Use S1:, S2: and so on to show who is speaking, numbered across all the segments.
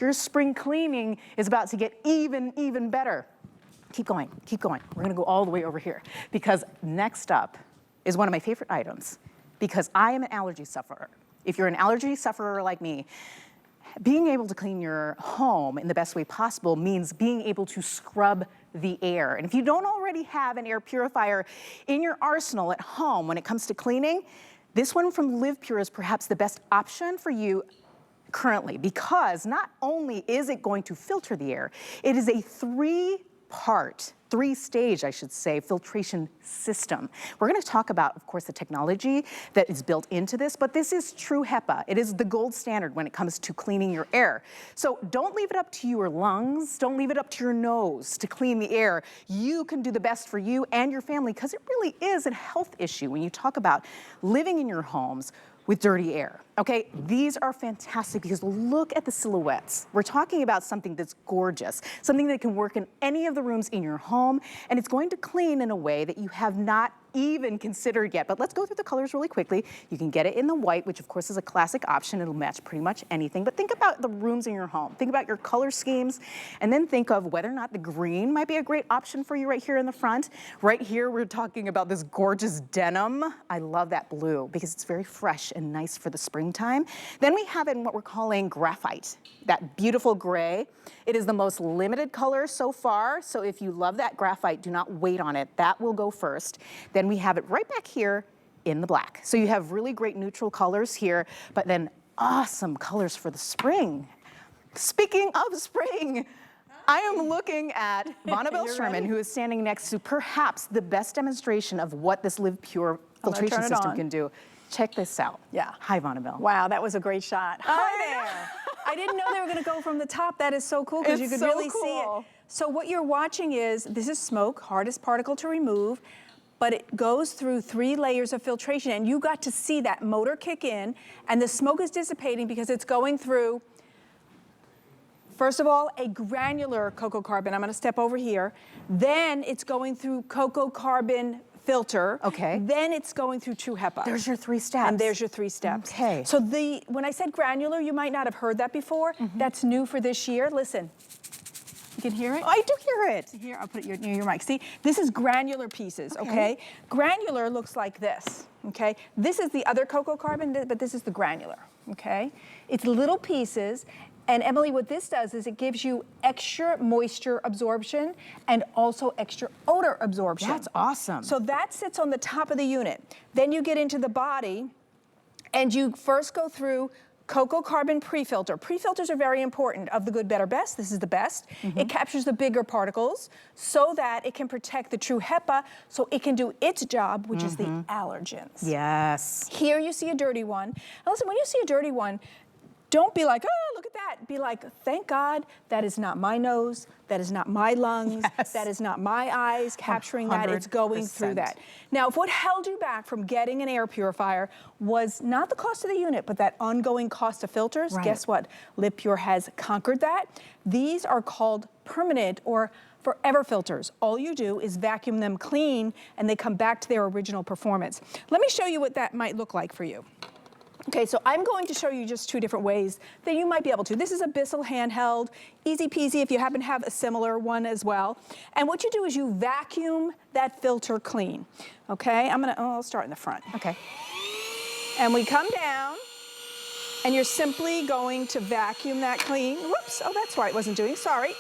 S1: Your spring cleaning is about to get even better. Keep going, keep going. We're gonna go all the way over here because next up is one of my favorite items because I am an allergy sufferer. If you're an allergy sufferer like me, being able to clean your home in the best way possible means being able to scrub the air. And if you don't already have an air purifier in your arsenal at home when it comes to cleaning, this one from LivePure is perhaps the best option for you currently because not only is it going to filter the air, it is a three-stage, I should say, filtration system. We're gonna talk about, of course, the technology that is built into this, but this is true HEPA. It is the gold standard when it comes to cleaning your air. So don't leave it up to your lungs, don't leave it up to your nose to clean the air. You can do the best for you and your family because it really is a health issue when you talk about living in your homes with dirty air, okay? These are fantastic because look at the silhouettes. We're talking about something that's gorgeous, something that can work in any of the rooms in your home, and it's going to clean in a way that you have not even considered yet. But let's go through the colors really quickly. You can get it in the white, which of course is a classic option. It'll match pretty much anything. But think about the rooms in your home. Think about your color schemes, and then think of whether or not the green might be a great option for you right here in the front. Right here, we're talking about this gorgeous denim. I love that blue because it's very fresh and nice for the springtime. Then we have it in what we're calling graphite, that beautiful gray. It is the most limited color so far, so if you love that graphite, do not wait on it. That will go first. Then we have it right back here in the black. So you have really great neutral colors here, but then awesome colors for the spring. Speaking of spring, I am looking at Vonabelle Sherman, who is standing next to perhaps the best demonstration of what this LivePure filtration system can do. Check this out.
S2: Yeah.
S1: Hi, Vonabelle.
S2: Wow, that was a great shot. Hi there. I didn't know they were going to go from the top. That is so cool because you could really see it. So what you're watching is, this is smoke, hardest particle to remove, but it goes through 3 layers of filtration, and you got to see that motor kick in, and the smoke is dissipating because it's going through, first of all, a granular cocoa carbon. I'm going to step over here. Then it's going through cocoa carbon filter.
S1: Okay.
S2: Then it's going through true HEPA.
S1: There's your 3 steps.
S2: And there's your 3 steps.
S1: Okay.
S2: So when I said granular, you might not have heard that before. That's new for this year. Listen. You can hear it?
S1: I do hear it.
S2: Here, I'll put it near your mic. See, this is granular pieces, okay? Granular looks like this, okay? This is the other cocoa carbon, but this is the granular, okay? It's little pieces. And Emily, what this does is it gives you extra moisture absorption and also extra odor absorption.
S1: That's awesome.
S2: So that sits on the top of the unit. Then you get into the body and you first go through cocoa carbon pre-filter. Pre-filters are very important. Of the good, better, best, this is the best. It captures the bigger particles so that it can protect the true HEPA so it can do its job, which is the allergens.
S1: Yes.
S2: Here you see a dirty one. Now listen, when you see a dirty one, don't be like, oh, look at that. Be like, thank God that is not my nose, that is not my lungs, that is not my eyes capturing that, it's going through that. Now, if what held you back from getting an air purifier was not the cost of the unit, but that ongoing cost of filters, guess what? LivePure has conquered that. These are called permanent or forever filters. All you do is vacuum them clean and they come back to their original performance. Let me show you what that might look like for you. Okay, so I'm going to show you just 2 different ways that you might be able to. This is a Bissell handheld, easy peasy if you happen to have a similar one as well. And what you do is you vacuum that filter clean. Okay, I'll start in the front.
S1: Okay.
S2: And we come down, and you're simply going to vacuum that clean. Whoops, oh, that's why it wasn't doing, sorry.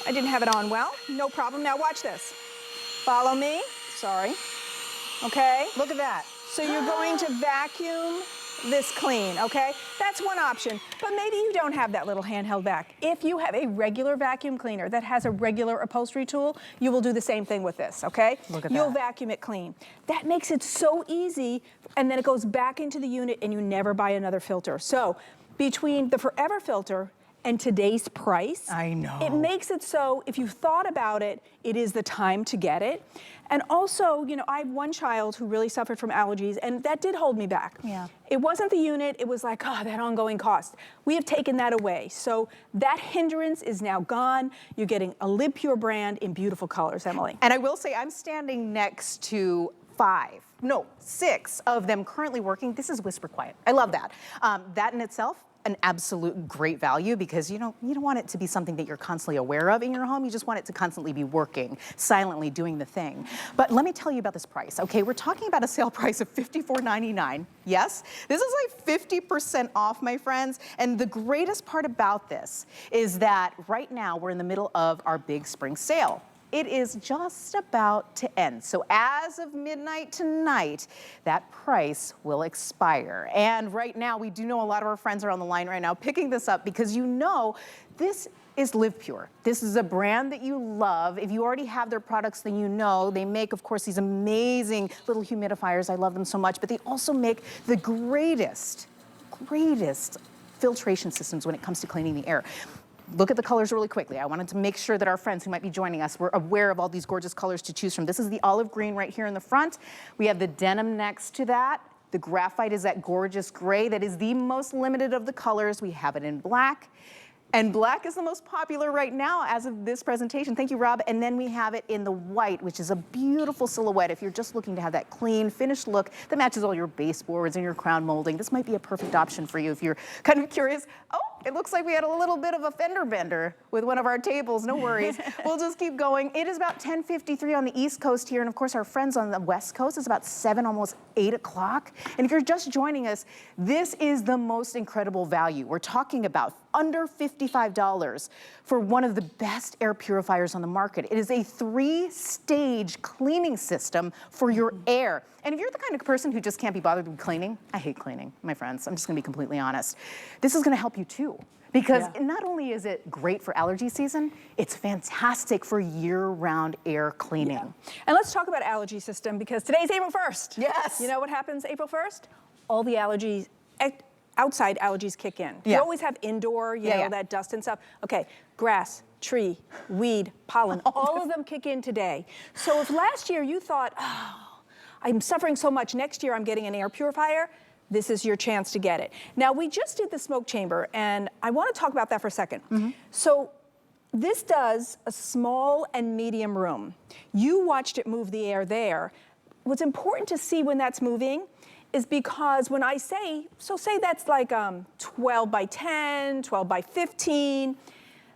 S2: I didn't have it on well, no problem. Now watch this. Follow me, sorry. Okay.
S1: Look at that.
S2: So you're going to vacuum this clean, okay? That's one option, but maybe you don't have that little handheld vac. If you have a regular vacuum cleaner that has a regular upholstery tool, you will do the same thing with this, okay?
S1: Look at
S2: You'll
S1: that.
S2: vacuum it clean. That makes it so easy, and then it goes back into the unit and you never buy another filter. So between the Forever filter and today's price,
S1: I know.
S2: it makes it so if you've thought about it, it is the time to get it. And also, you know, I have one child who really suffered from allergies, and that did hold me back.
S1: Yeah.
S2: It wasn't the unit, it was like, oh, that ongoing cost. We have taken that away. So that hindrance is now gone. You're getting a LivePure brand in beautiful colors, Emily.
S1: And I will say I'm standing next to 6 of them currently working. This is Whisper Quiet. I love that. That in itself, an absolute great value because you don't want it to be something that you're constantly aware of in your home. You just want it to constantly be working, silently doing the thing. But let me tell you about this price. Okay, we're talking about a sale price of $54.99. Yes, this is like 50% off, my friends. And the greatest part about this is that right now we're in the middle of our big spring sale. It is just about to end. So as of midnight tonight, that price will expire. And right now, we do know a lot of our friends are on the line right now picking this up because you know this is LivePure. This is a brand that you love. If you already have their products, then you know they make, of course, these amazing little humidifiers. I love them so much, but they also make the greatest filtration systems when it comes to cleaning the air. Look at the colors really quickly. I wanted to make sure that our friends who might be joining us were aware of all these gorgeous colors to choose from. This is the olive green right here in the front. We have the denim next to that. The graphite is that gorgeous gray that is the most limited of the colors. We have it in black. And black is the most popular right now as of this presentation. Thank you, Rob. And then we have it in the white, which is a beautiful silhouette. If you're just looking to have that clean, finished look that matches all your baseboards and your crown molding, this might be a perfect option for you if you're kind of curious. Oh, it looks like we had a little bit of a fender bender with one of our tables. No worries. We'll just keep going. It is about 10:53 on the East Coast here. And of course, our friends on the West Coast, it's about 7, almost 8 o'clock. And if you're just joining us, this is the most incredible value. We're talking about under $55 for one of the best air purifiers on the market. It is a 3-stage cleaning system for your air. And if you're the kind of person who just can't be bothered with cleaning, I hate cleaning, my friends. I'm just gonna be completely honest. This is gonna help you too. Because not only is it great for allergy season, it's fantastic for year-round air cleaning.
S2: Yeah. And let's talk about allergy system because today's April 1st.
S1: Yes.
S2: You know what happens April 1st? All the allergies, outside allergies kick in. You always have indoor, you know, that dust and stuff. Okay, grass, tree, weed, pollen, all of them kick in today. So if last year you thought, oh, I'm suffering so much, next year I'm getting an air purifier, this is your chance to get it. Now, we just did the smoke chamber, and I want to talk about that for a second. So this does a small and medium room. You watched it move the air there. What's important to see when that's moving is because when I say, so say that's like 12 by 10, 12 by 15,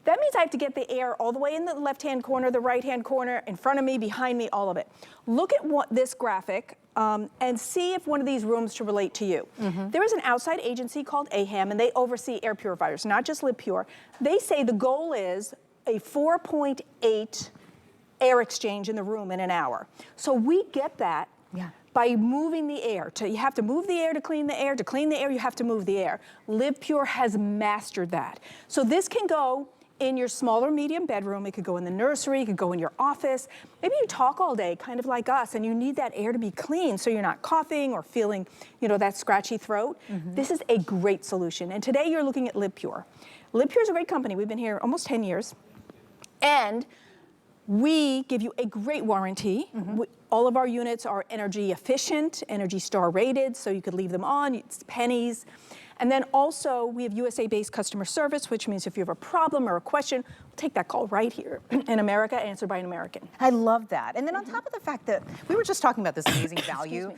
S2: that means I have to get the air all the way in the left-hand corner, the right-hand corner, in front of me, behind me, all of it. Look at this graphic and see if one of these rooms to relate to you. There is an outside agency called AHAM, and they oversee air purifiers, not just LivePure. They say the goal is a 4.8 air exchange in the room in an hour. So we get that by moving the air. You have to move the air to clean the air. To clean the air, you have to move the air. LivePure has mastered that. So this can go in your smaller medium bedroom. It could go in the nursery. It could go in your office. Maybe you talk all day, kind of like us, and you need that air to be clean so you're not coughing or feeling, you know, that scratchy throat. This is a great solution. And today you're looking at LivePure. LivePure is a great company. We've been here almost 10 years. And we give you a great warranty. All of our units are energy efficient, Energy Star rated, so you could leave them on, it's pennies. And then also we have USA-based customer service, which means if you have a problem or a question, we'll take that call right here in America, answered by an American.
S1: I love that. And then on top of the fact that we were just talking about this amazing value,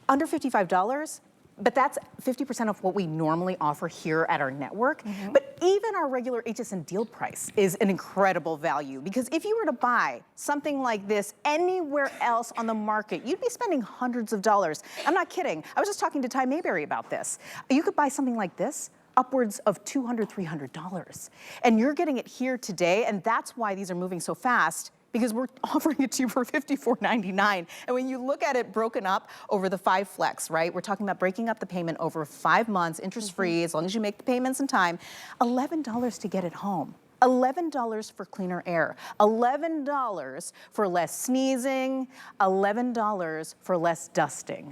S1: under $55, but that's 50% of what we normally offer here at our network. But even our regular HSN deal price is an incredible value because if you were to buy something like this anywhere else on the market, you'd be spending hundreds of dollars. I'm not kidding. I was just talking to Ty Mayberry about this. You could buy something like this upwards of $200, $300. And you're getting it here today, and that's why these are moving so fast, because we're offering it to you for $54.99. And when you look at it broken up over the 5 flex, right? We're talking about breaking up the payment over 5 months, interest-free, as long as you make the payments in time, $11 to get it home. $11 for cleaner air, $11 for less sneezing, $11 for less dusting.